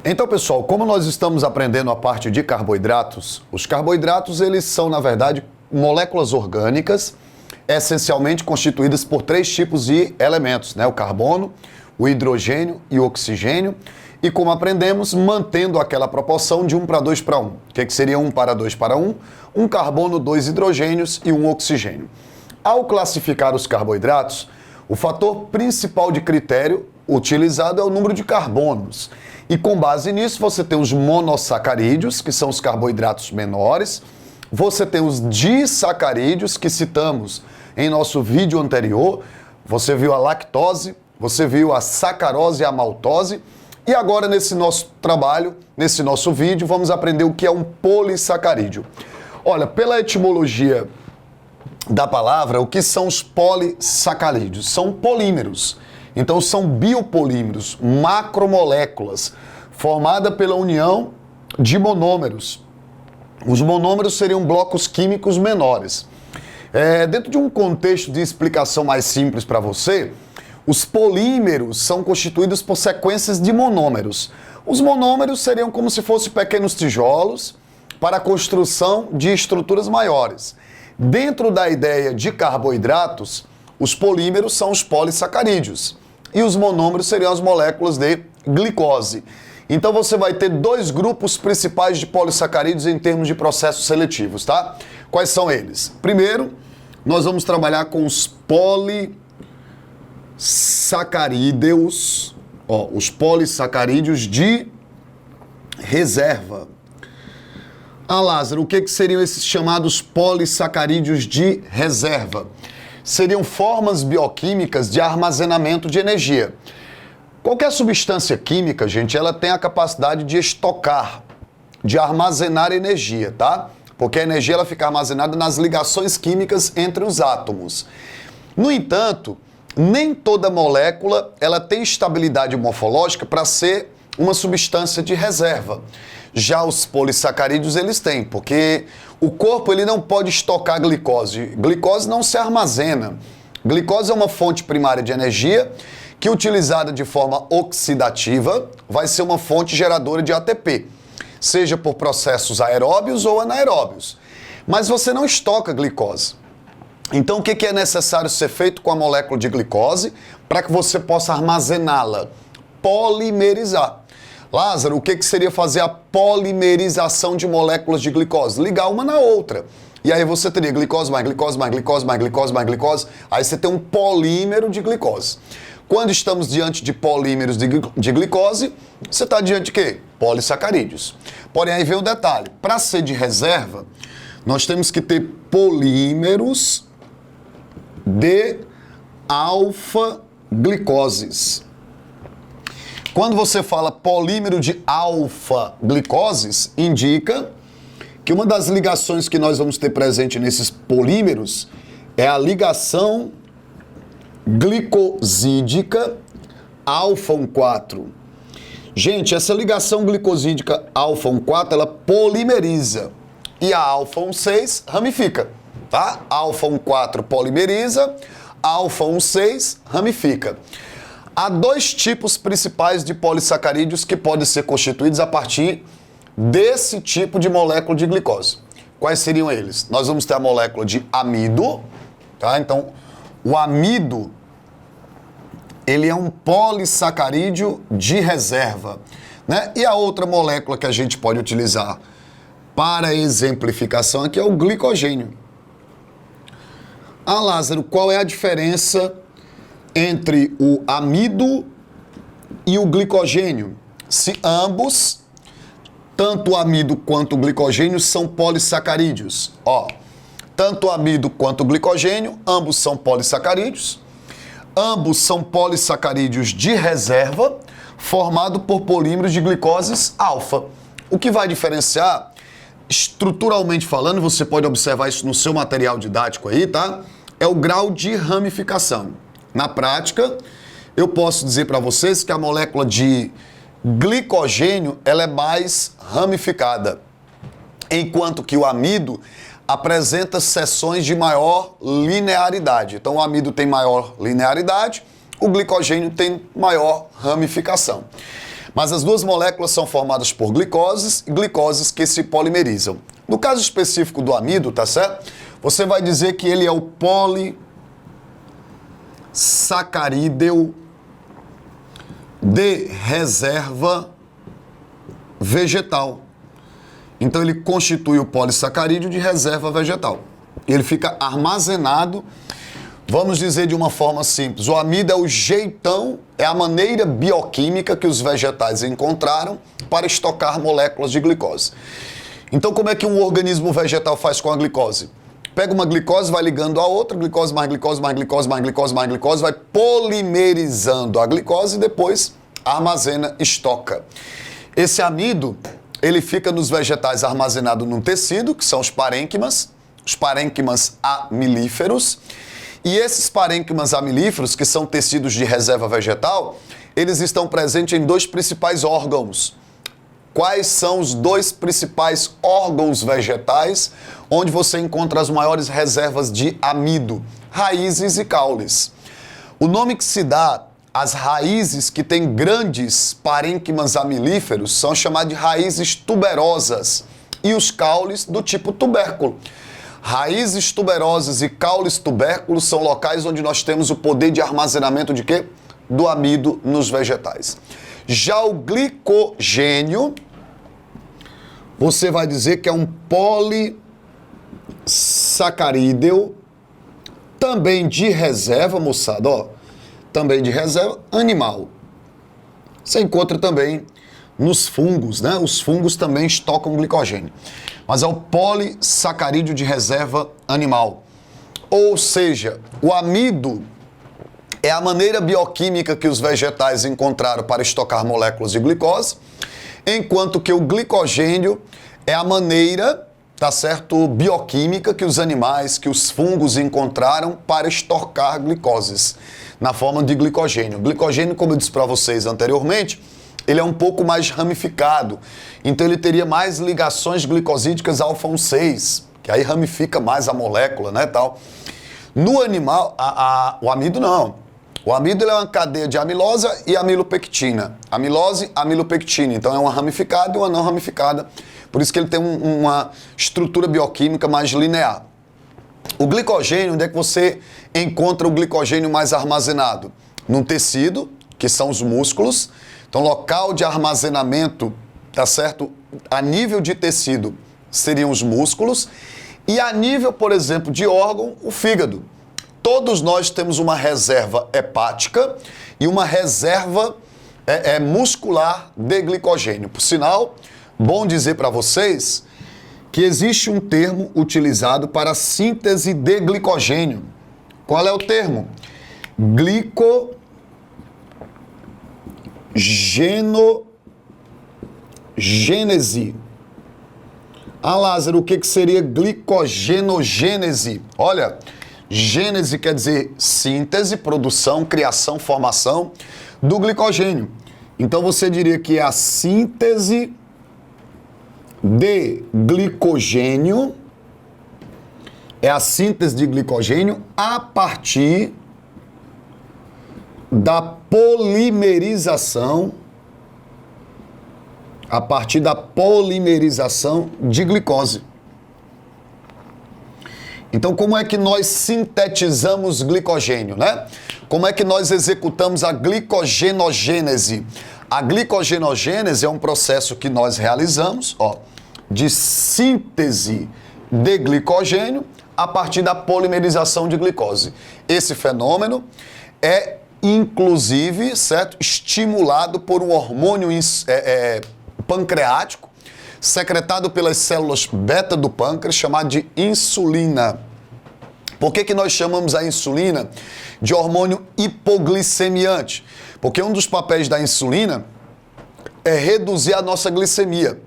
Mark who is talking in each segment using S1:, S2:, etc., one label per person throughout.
S1: Então, pessoal, como nós estamos aprendendo a parte de carboidratos, os carboidratos, eles são, na verdade, moléculas orgânicas, essencialmente constituídas por 3 tipos de elementos, né? O carbono, o hidrogênio e o oxigênio. E como aprendemos, mantendo aquela proporção de 1 para 2 para 1. O que seria 1 para 2 para 1? Um carbono, 2 hidrogênios e 1 oxigênio. Ao classificar os carboidratos, o fator principal de critério utilizado é o número de carbonos. E com base nisso, você tem os monossacarídeos, que são os carboidratos menores. Você tem os disacarídeos, que citamos em nosso vídeo anterior. Você viu a lactose, você viu a sacarose e a maltose. E agora, nesse nosso trabalho, nesse nosso vídeo, vamos aprender o que é um polissacarídeo. Olha, pela etimologia da palavra, o que são os polissacarídeos? São polímeros. Então, são biopolímeros, macromoléculas, formadas pela união de monômeros. Os monômeros seriam blocos químicos menores. Dentro de um contexto de explicação mais simples para você, os polímeros são constituídos por sequências de monômeros. Os monômeros seriam como se fossem pequenos tijolos para a construção de estruturas maiores. Dentro da ideia de carboidratos, os polímeros são os polissacarídeos e os monômeros seriam as moléculas de glicose. Então você vai ter 2 grupos principais de polissacarídeos em termos de processos seletivos, tá? Quais são eles? Primeiro, nós vamos trabalhar com os polissacarídeos, os polissacarídeos de reserva. Ah, Lázaro, o que seriam esses chamados polissacarídeos de reserva? Seriam formas bioquímicas de armazenamento de energia. Qualquer substância química, gente, ela tem a capacidade de estocar, de armazenar energia, tá? Porque a energia ela fica armazenada nas ligações químicas entre os átomos. No entanto, nem toda molécula ela tem estabilidade morfológica para ser uma substância de reserva. Já os polissacarídeos eles têm, porque o corpo ele não pode estocar glicose. Glicose não se armazena. Glicose é uma fonte primária de energia que, utilizada de forma oxidativa, vai ser uma fonte geradora de ATP, seja por processos aeróbios ou anaeróbios. Mas você não estoca glicose. Então, o que é necessário ser feito com a molécula de glicose para que você possa armazená-la? Polimerizar. Lázaro, o que seria fazer a polimerização de moléculas de glicose? Ligar uma na outra. E aí você teria glicose mais glicose mais glicose mais glicose mais glicose. Aí você tem um polímero de glicose. Quando estamos diante de polímeros de glicose, você está diante de quê? Polissacarídeos. Porém, aí vem o detalhe. Para ser de reserva, nós temos que ter polímeros de alfa-glicoses. Quando você fala polímero de alfa-glicoses, indica que uma das ligações que nós vamos ter presente nesses polímeros é a ligação glicosídica alfa-1,4. Gente, essa ligação glicosídica alfa-1,4, ela polimeriza e a alfa-1,6 ramifica, tá? Alfa-1,4 polimeriza, alfa-1,6 ramifica. Há 2 tipos principais de polissacarídeos que podem ser constituídos a partir desse tipo de molécula de glicose. Quais seriam eles? Nós vamos ter a molécula de amido, tá? Então, o amido, ele é um polissacarídeo de reserva, né? E a outra molécula que a gente pode utilizar para exemplificação aqui é o glicogênio. Ah, Lázaro, qual é a diferença entre o amido e o glicogênio? Se ambos, tanto o amido quanto o glicogênio, são polissacarídeos. Tanto o amido quanto o glicogênio, ambos são polissacarídeos. Ambos são polissacarídeos de reserva, formado por polímeros de glicoses alfa. O que vai diferenciar, estruturalmente falando, você pode observar isso no seu material didático aí, tá? É o grau de ramificação. Na prática, eu posso dizer para vocês que a molécula de glicogênio ela é mais ramificada, enquanto que o amido apresenta seções de maior linearidade. Então, o amido tem maior linearidade, o glicogênio tem maior ramificação. Mas as duas moléculas são formadas por glicoses e glicoses que se polimerizam. No caso específico do amido, tá certo? Você vai dizer que ele é o polissacarídeo de reserva vegetal. Então ele constitui o polissacarídeo de reserva vegetal. Ele fica armazenado, vamos dizer de uma forma simples, o amido é o jeitão, é a maneira bioquímica que os vegetais encontraram para estocar moléculas de glicose. Então como é que um organismo vegetal faz com a glicose? Pega uma glicose, vai ligando a outra, glicose mais glicose, mais glicose, mais glicose, mais glicose, vai polimerizando a glicose e depois armazena, estoca. Esse amido, ele fica nos vegetais armazenado num tecido, que são os parênquimas amilíferos. E esses parênquimas amilíferos, que são tecidos de reserva vegetal, eles estão presentes em dois principais órgãos. Quais são os dois principais órgãos vegetais onde você encontra as maiores reservas de amido? Raízes e caules. O nome que se dá às raízes que têm grandes parênquimas amilíferos são chamadas de raízes tuberosas e os caules do tipo tubérculo. Raízes tuberosas e caules tubérculos são locais onde nós temos o poder de armazenamento de quê? Do amido nos vegetais. Já o glicogênio, você vai dizer que é um polissacarídeo, também de reserva, moçada, ó, também de reserva animal. Você encontra também nos fungos, né? Os fungos também estocam glicogênio. Mas é o polissacarídeo de reserva animal. Ou seja, o amido é a maneira bioquímica que os vegetais encontraram para estocar moléculas de glicose, enquanto que o glicogênio é a maneira, tá certo, bioquímica que os animais, que os fungos encontraram para estocar glicoses na forma de glicogênio. O glicogênio, como eu disse para vocês anteriormente, ele é um pouco mais ramificado, então ele teria mais ligações glicosídicas alfa 6, que aí ramifica mais a molécula, né, tal. No animal, o amido não. O amido ele é uma cadeia de amilosa e amilopectina. Amilose, amilopectina. Então é uma ramificada e uma não ramificada. Por isso que ele tem uma estrutura bioquímica mais linear. O glicogênio, onde é que você encontra o glicogênio mais armazenado? Num tecido, que são os músculos. Então, local de armazenamento, tá certo? A nível de tecido seriam os músculos. E a nível, por exemplo, de órgão, o fígado. Todos nós temos uma reserva hepática e uma reserva muscular de glicogênio. Por sinal, bom dizer para vocês que existe um termo utilizado para a síntese de glicogênio. Qual é o termo? Glicogenogênese. Ah, Lázaro, o que seria glicogenogênese? Olha, gênese quer dizer síntese, produção, criação, formação do glicogênio. Então você diria que é a síntese de glicogênio, é a síntese de glicogênio a partir da polimerização, de glicose. Então, como é que nós sintetizamos glicogênio, né? Como é que nós executamos a glicogenogênese? A glicogenogênese é um processo que nós realizamos, ó, de síntese de glicogênio a partir da polimerização de glicose. Esse fenômeno é, inclusive, certo, estimulado por um hormônio pancreático, secretado pelas células beta do pâncreas, chamado de insulina. Por que nós chamamos a insulina de hormônio hipoglicemiante? Porque um dos papéis da insulina é reduzir a nossa glicemia.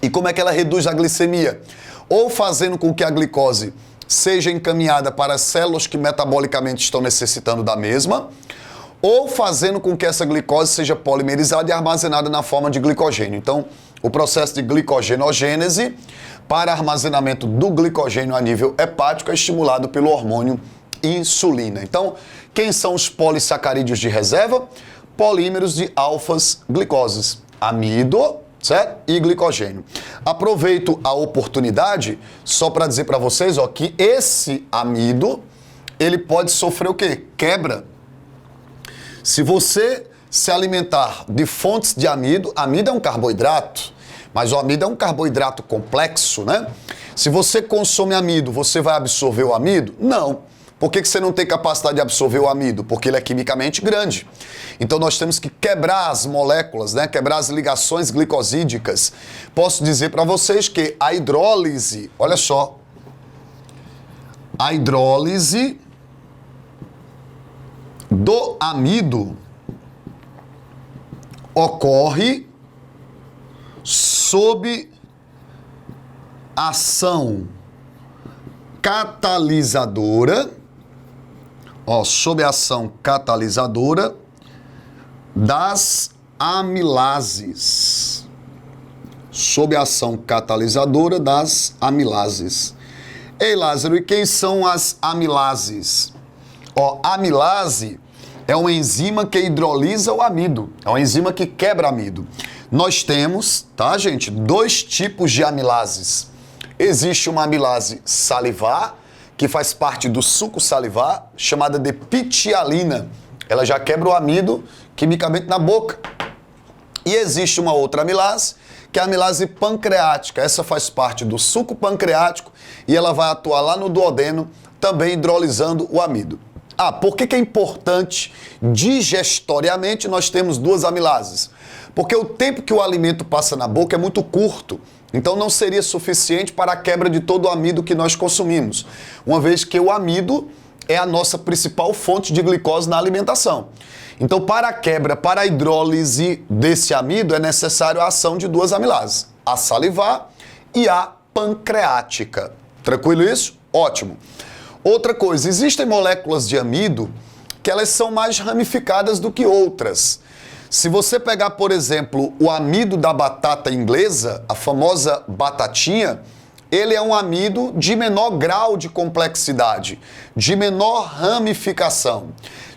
S1: E como é que ela reduz a glicemia? Ou fazendo com que a glicose seja encaminhada para as células que metabolicamente estão necessitando da mesma, ou fazendo com que essa glicose seja polimerizada e armazenada na forma de glicogênio. Então, o processo de glicogenogênese para armazenamento do glicogênio a nível hepático é estimulado pelo hormônio insulina. Então, quem são os polissacarídeos de reserva? polímeros de alfas glicoses, amido, certo? E glicogênio. Aproveito a oportunidade só para dizer para vocês, ó, que esse amido, ele pode sofrer o quê? Quebra. Se você se alimentar de fontes de amido, amido é um carboidrato, mas o amido é um carboidrato complexo, né? Se você consome amido, você vai absorver o amido? Não. Por que você não tem capacidade de absorver o amido? Porque ele é quimicamente grande. Então nós temos que quebrar as moléculas, né? Quebrar as ligações glicosídicas. Posso dizer para vocês que a hidrólise, olha só, a hidrólise do amido ocorre sob ação catalisadora, sob ação catalisadora das amilases. Sob ação catalisadora das amilases. Ei, Lázaro, e quem são as amilases? Amilase é uma enzima que hidrolisa o amido. É uma enzima que quebra amido. Nós temos, tá, gente, 2 tipos de amilases. Existe uma amilase salivar, que faz parte do suco salivar, chamada de pitialina. Ela já quebra o amido quimicamente na boca. E existe uma outra amilase, que é a amilase pancreática. Essa faz parte do suco pancreático e ela vai atuar lá no duodeno, também hidrolisando o amido. Por que é importante digestoriamente nós temos 2 amilases? Porque o tempo que o alimento passa na boca é muito curto. Então não seria suficiente para a quebra de todo o amido que nós consumimos, uma vez que o amido é a nossa principal fonte de glicose na alimentação. Então, para a quebra, para a hidrólise desse amido, é necessário a ação de 2 amilases, a salivar e a pancreática. Tranquilo isso? Ótimo. Outra coisa, existem moléculas de amido que elas são mais ramificadas do que outras. Se você pegar, por exemplo, o amido da batata inglesa, a famosa batatinha, ele é um amido de menor grau de complexidade, de menor ramificação.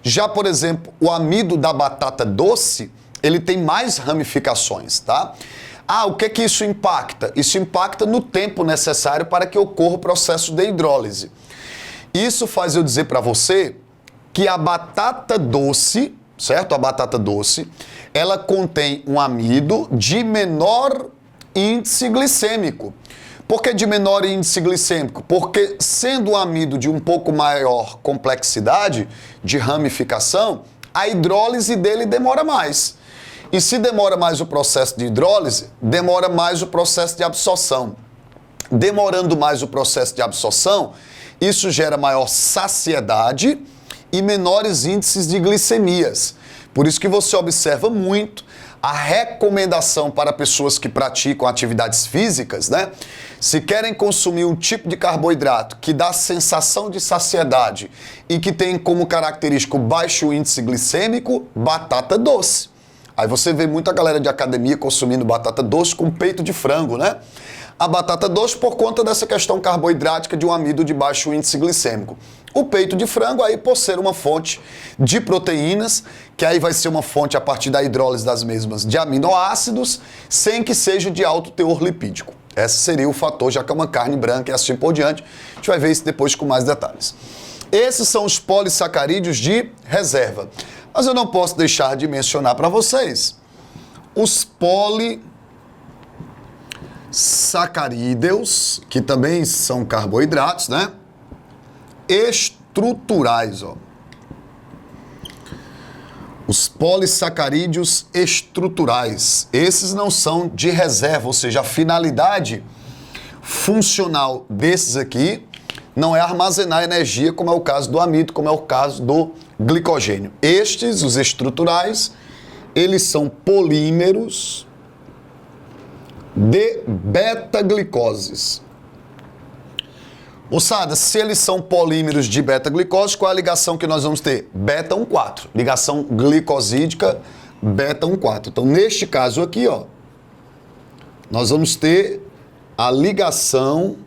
S1: Já, por exemplo, o amido da batata doce, ele tem mais ramificações, tá? O que é que isso impacta? Isso impacta no tempo necessário para que ocorra o processo de hidrólise. Isso faz eu dizer para você que a batata doce, certo? A batata doce, ela contém um amido de menor índice glicêmico. Por que de menor índice glicêmico? Porque sendo um amido de um pouco maior complexidade de ramificação, a hidrólise dele demora mais. E se demora mais o processo de hidrólise, demora mais o processo de absorção. Demorando mais o processo de absorção, isso gera maior saciedade e menores índices de glicemias. Por isso que você observa muito a recomendação para pessoas que praticam atividades físicas, né? Se querem consumir um tipo de carboidrato que dá sensação de saciedade e que tem como característico baixo índice glicêmico, batata doce. Aí você vê muita galera de academia consumindo batata doce com peito de frango, né? A batata doce por conta dessa questão carboidrática de um amido de baixo índice glicêmico. O peito de frango aí por ser uma fonte de proteínas, que aí vai ser uma fonte a partir da hidrólise das mesmas de aminoácidos, sem que seja de alto teor lipídico. Esse seria o fator, já que é uma carne branca e assim por diante. A gente vai ver isso depois com mais detalhes. Esses são os polissacarídeos de reserva. Mas eu não posso deixar de mencionar para vocês os polissacarídeos, que também são carboidratos, né? Estruturais, ó. Os polissacarídeos estruturais. Esses não são de reserva, ou seja, a finalidade funcional desses aqui não é armazenar energia, como é o caso do amido, como é o caso do glicogênio. Estes, os estruturais, eles são polímeros de beta-glicoses. Moçada, se eles são polímeros de beta-glicose, qual é a ligação que nós vamos ter? Beta-1,4. Ligação glicosídica beta-1,4. Então, neste caso aqui, ó, nós vamos ter a ligação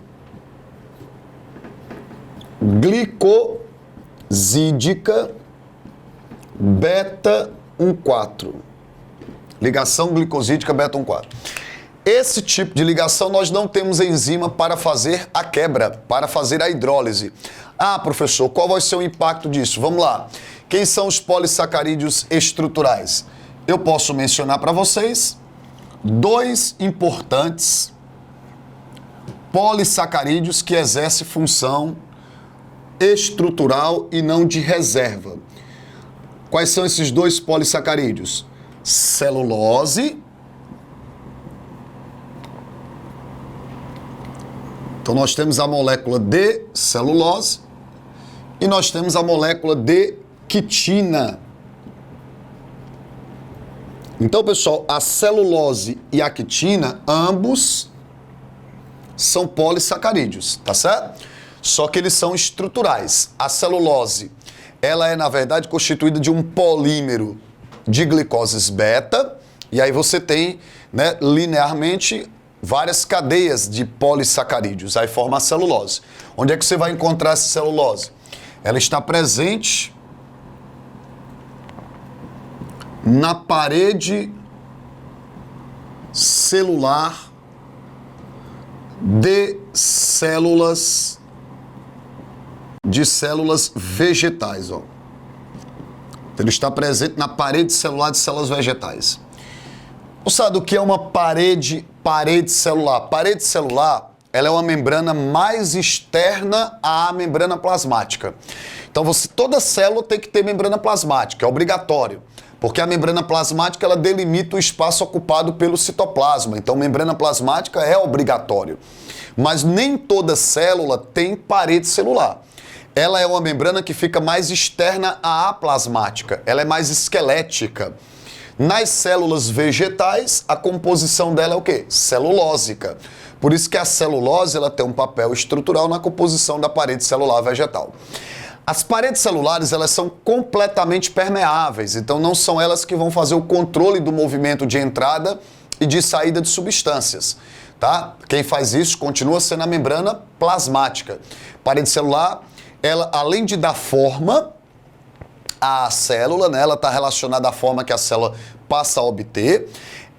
S1: glicosídica beta-1,4. beta-1,4. Ligação glicosídica beta-1,4. Esse tipo de ligação nós não temos enzima para fazer a quebra, para fazer a hidrólise. Ah, professor, qual vai ser o impacto disso? Vamos lá. Quem são os polissacarídeos estruturais? Eu posso mencionar para vocês dois importantes polissacarídeos que exercem função estrutural e não de reserva. Quais são esses dois polissacarídeos? Celulose. Então nós temos a molécula de celulose e nós temos a molécula de quitina. Então, pessoal, a celulose e a quitina, ambos são polissacarídeos, tá certo? Só que eles são estruturais. A celulose, ela é, na verdade, constituída de um polímero de glicoses beta, e aí você tem, né, linearmente várias cadeias de polissacarídeos, aí forma a celulose. Onde é que você vai encontrar essa celulose? Ela está presente na parede celular de células vegetais, ó. Ele está presente na parede celular de células vegetais. Você sabe o que é uma parede celular? Parede celular, ela é uma membrana mais externa à membrana plasmática. Então, toda célula tem que ter membrana plasmática, é obrigatório. Porque a membrana plasmática, ela delimita o espaço ocupado pelo citoplasma. Então, membrana plasmática é obrigatório. Mas nem toda célula tem parede celular. Ela é uma membrana que fica mais externa à plasmática. Ela é mais esquelética. Nas células vegetais, a composição dela é o quê? Celulósica. Por isso que a celulose, ela tem um papel estrutural na composição da parede celular vegetal. As paredes celulares, elas são completamente permeáveis, então não são elas que vão fazer o controle do movimento de entrada e de saída de substâncias, tá? Quem faz isso continua sendo a membrana plasmática. Parede celular, ela, além de dar forma à célula, né, ela está relacionada à forma que a célula passa a obter,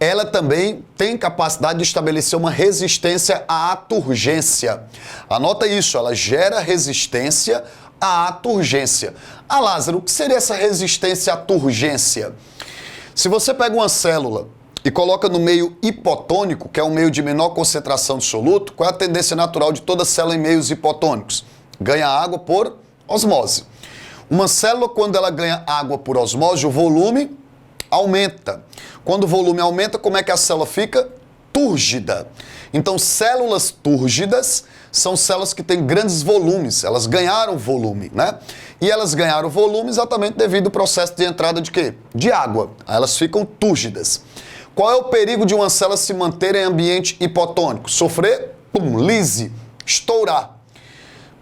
S1: ela também tem capacidade de estabelecer uma resistência à turgência. Anota isso, ela gera resistência à turgência. Ah, Lázaro, o que seria essa resistência à turgência? Se você pega uma célula e coloca no meio hipotônico, que é um meio de menor concentração de soluto, qual é a tendência natural de toda célula em meios hipotônicos? Ganha água por osmose. Uma célula, quando ela ganha água por osmose, o volume aumenta. Quando o volume aumenta, como é que a célula fica? Túrgida. Então, células túrgidas são células que têm grandes volumes, elas ganharam volume, né? E elas ganharam volume exatamente devido ao processo de entrada de quê? De água. Aí elas ficam túrgidas. Qual é o perigo de uma célula se manter em ambiente hipotônico? Sofrer, lise, estourar.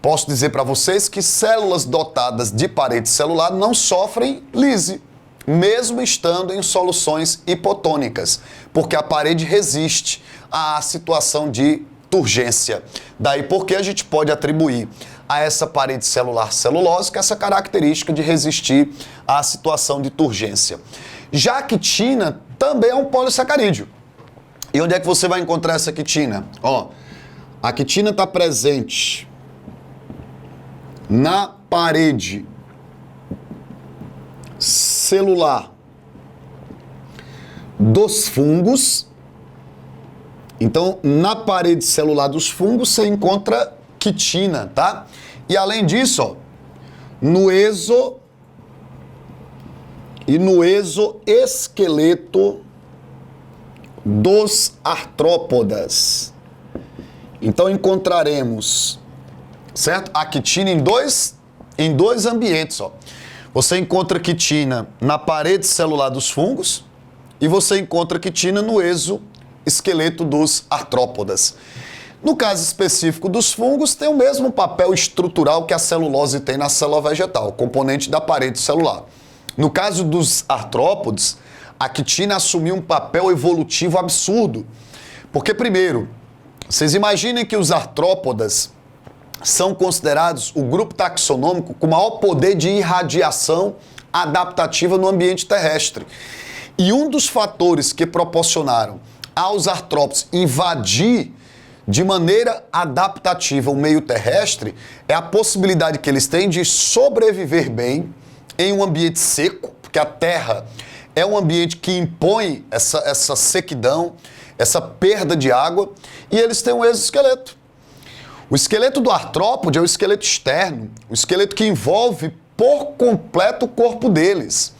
S1: Posso dizer para vocês que células dotadas de parede celular não sofrem lise, mesmo estando em soluções hipotônicas, porque a parede resiste à situação de turgência. Daí porque a gente pode atribuir a essa parede celular celulósica essa característica de resistir à situação de turgência. Já a quitina também é um polissacarídeo. E onde é que você vai encontrar essa quitina? Ó, a quitina está presente na parede celular dos fungos. Então, na parede celular dos fungos, você encontra quitina, tá? E além disso, ó, no exoesqueleto dos artrópodas. Então, encontraremos, certo? A quitina em dois ambientes, ó. Você encontra quitina na parede celular dos fungos e você encontra quitina no exoesqueleto dos artrópodas. No caso específico dos fungos, tem o mesmo papel estrutural que a celulose tem na célula vegetal, componente da parede celular. No caso dos artrópodes, a quitina assumiu um papel evolutivo absurdo. Porque, primeiro, vocês imaginem que os artrópodas são considerados o grupo taxonômico com maior poder de irradiação adaptativa no ambiente terrestre. E um dos fatores que proporcionaram aos artrópodes invadir de maneira adaptativa o meio terrestre é a possibilidade que eles têm de sobreviver bem em um ambiente seco, porque a Terra é um ambiente que impõe essa sequidão, essa perda de água, e eles têm um exoesqueleto. O esqueleto do artrópode é o esqueleto externo, o esqueleto que envolve por completo o corpo deles.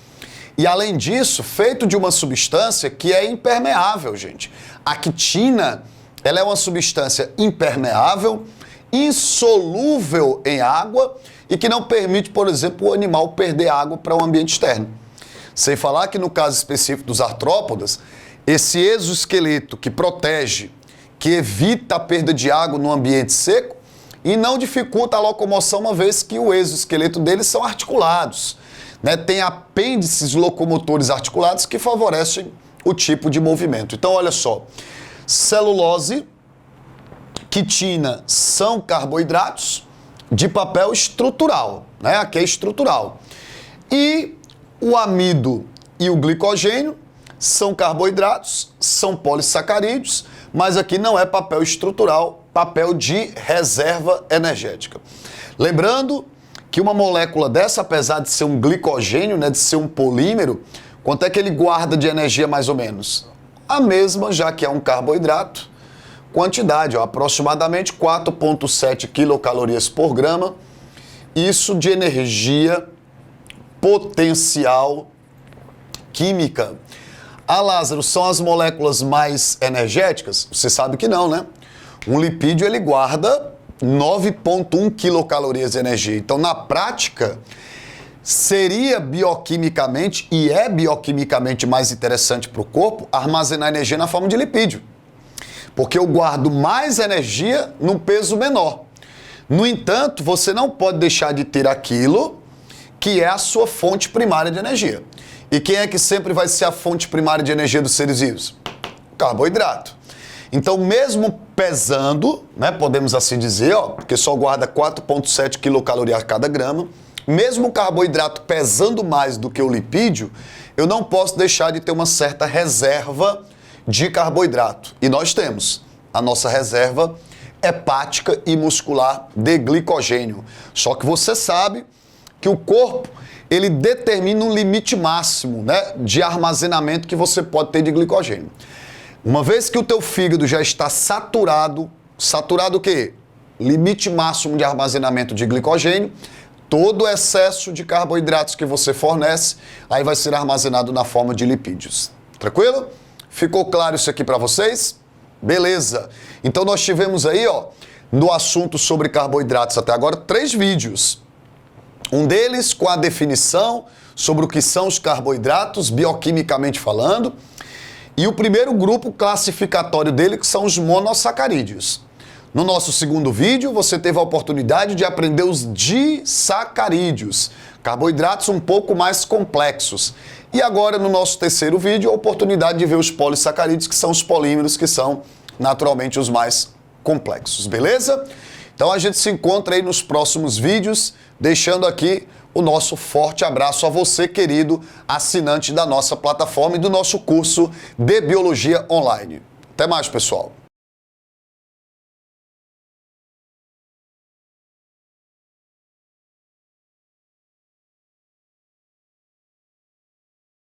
S1: E além disso, feito de uma substância que é impermeável, gente. A quitina, ela é uma substância impermeável, insolúvel em água e que não permite, por exemplo, o animal perder água para o ambiente externo. Sem falar que no caso específico dos artrópodas, esse exoesqueleto que protege, que evita a perda de água no ambiente seco e não dificulta a locomoção, uma vez que o exoesqueleto deles são articulados, né? Tem apêndices locomotores articulados que favorecem o tipo de movimento. Então, olha só, celulose, quitina são carboidratos de papel estrutural, né? Aqui é estrutural. E o amido e o glicogênio são carboidratos, são polissacarídeos, mas aqui não é papel estrutural, papel de reserva energética. Lembrando que uma molécula dessa, apesar de ser um glicogênio, né, de ser um polímero, quanto é que ele guarda de energia mais ou menos? A mesma, já que é um carboidrato, quantidade, ó, aproximadamente 4,7 quilocalorias por grama, isso de energia potencial química. Ah, Lázaro, são as moléculas mais energéticas? Você sabe que não, né? Um lipídio, ele guarda 9,1 quilocalorias de energia. Então, na prática, seria bioquimicamente, e é bioquimicamente mais interessante para o corpo, armazenar energia na forma de lipídio. Porque eu guardo mais energia num peso menor. No entanto, você não pode deixar de ter aquilo que é a sua fonte primária de energia. E quem é que sempre vai ser a fonte primária de energia dos seres vivos? Carboidrato. Então, mesmo pesando, né, podemos assim dizer, ó, porque só guarda 4,7 quilocalorias a cada grama, mesmo o carboidrato pesando mais do que o lipídio, eu não posso deixar de ter uma certa reserva de carboidrato. E nós temos a nossa reserva hepática e muscular de glicogênio. Só que você sabe que o corpo, ele determina um limite máximo, né, de armazenamento que você pode ter de glicogênio. Uma vez que o teu fígado já está saturado o quê? Limite máximo de armazenamento de glicogênio, todo o excesso de carboidratos que você fornece, aí vai ser armazenado na forma de lipídios. Tranquilo? Ficou claro isso aqui para vocês? Beleza. Então nós tivemos aí, ó, no assunto sobre carboidratos até agora, 3 vídeos. Um deles com a definição sobre o que são os carboidratos, bioquimicamente falando, e o primeiro grupo classificatório dele, que são os monossacarídeos. No nosso segundo vídeo, você teve a oportunidade de aprender os disacarídeos, carboidratos um pouco mais complexos. E agora, no nosso terceiro vídeo, a oportunidade de ver os polissacarídeos, que são os polímeros, que são naturalmente os mais complexos, beleza? Então a gente se encontra aí nos próximos vídeos, deixando aqui o nosso forte abraço a você, querido assinante da nossa plataforma e do nosso curso de Biologia Online. Até mais, pessoal!